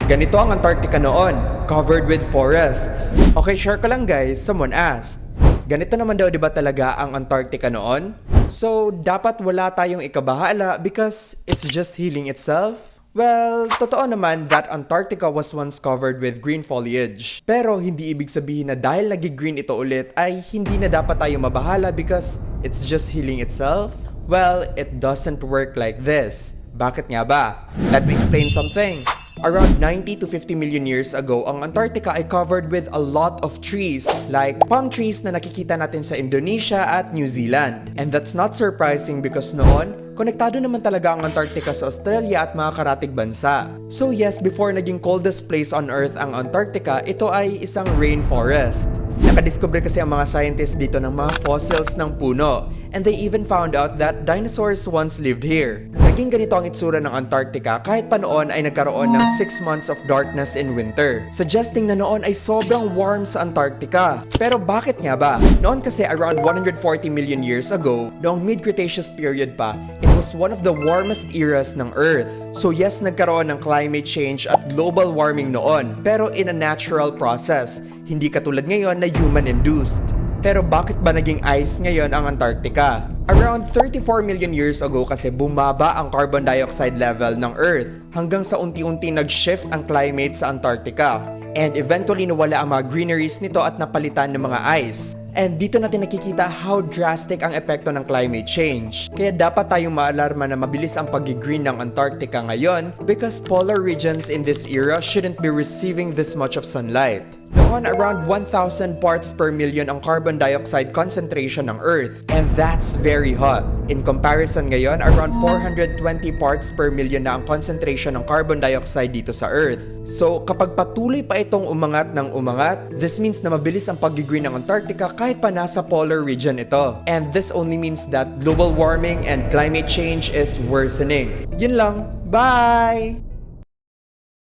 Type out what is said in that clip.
Ganito ang Antarctica noon, covered with forests. Okay, share ko lang guys, someone asked. Ganito naman daw 'di ba talaga ang Antarctica noon? So, dapat wala tayong ikabahala because it's just healing itself? Well, totoo naman that Antarctica was once covered with green foliage. Pero hindi ibig sabihin na dahil nag-green ito ulit ay hindi na dapat tayo mabahala because it's just healing itself? Well, it doesn't work like this. Bakit nga ba? Let me explain something. Around 90 to 50 million years ago, ang Antarctica ay covered with a lot of trees, like palm trees na nakikita natin sa Indonesia at New Zealand. And that's not surprising because noon, konektado naman talaga ang Antarctica sa Australia at mga karatig bansa. So yes, before naging coldest place on Earth ang Antarctica, ito ay isang rainforest. Nakadiscover kasi ang mga scientists dito ng mga fossils ng puno. And they even found out that dinosaurs once lived here. Naging ganito ang itsura ng Antarctica kahit pa noon ay nagkaroon ng 6 months of darkness in winter, suggesting na noon ay sobrang warm sa Antarctica. Pero bakit nga ba? Noon kasi around 140 million years ago, noong mid-Cretaceous period pa, it was one of the warmest eras ng Earth. So yes, nagkaroon ng climate change at global warming noon, pero in a natural process, hindi katulad ngayon na human-induced. Pero bakit ba naging ice ngayon ang Antarctica? Around 34 million years ago kasi bumaba ang carbon dioxide level ng Earth hanggang sa unti-unti nag-shift ang climate sa Antarctica. And eventually nawala ang mga greeneries nito at napalitan ng mga ice. And dito natin nakikita how drastic ang epekto ng climate change. Kaya dapat tayong maalarma na mabilis ang pag-green ng Antarctica ngayon because polar regions in this era shouldn't be receiving this much of sunlight. Noon, around 1,000 parts per million ang carbon dioxide concentration ng Earth. And that's very hot. In comparison ngayon, around 420 parts per million na ang concentration ng carbon dioxide dito sa Earth. So, kapag patuloy pa itong umangat ng umangat, this means na mabilis ang pag-green ng Antarctica kahit pa nasa polar region ito. And this only means that global warming and climate change is worsening. Yun lang. Bye!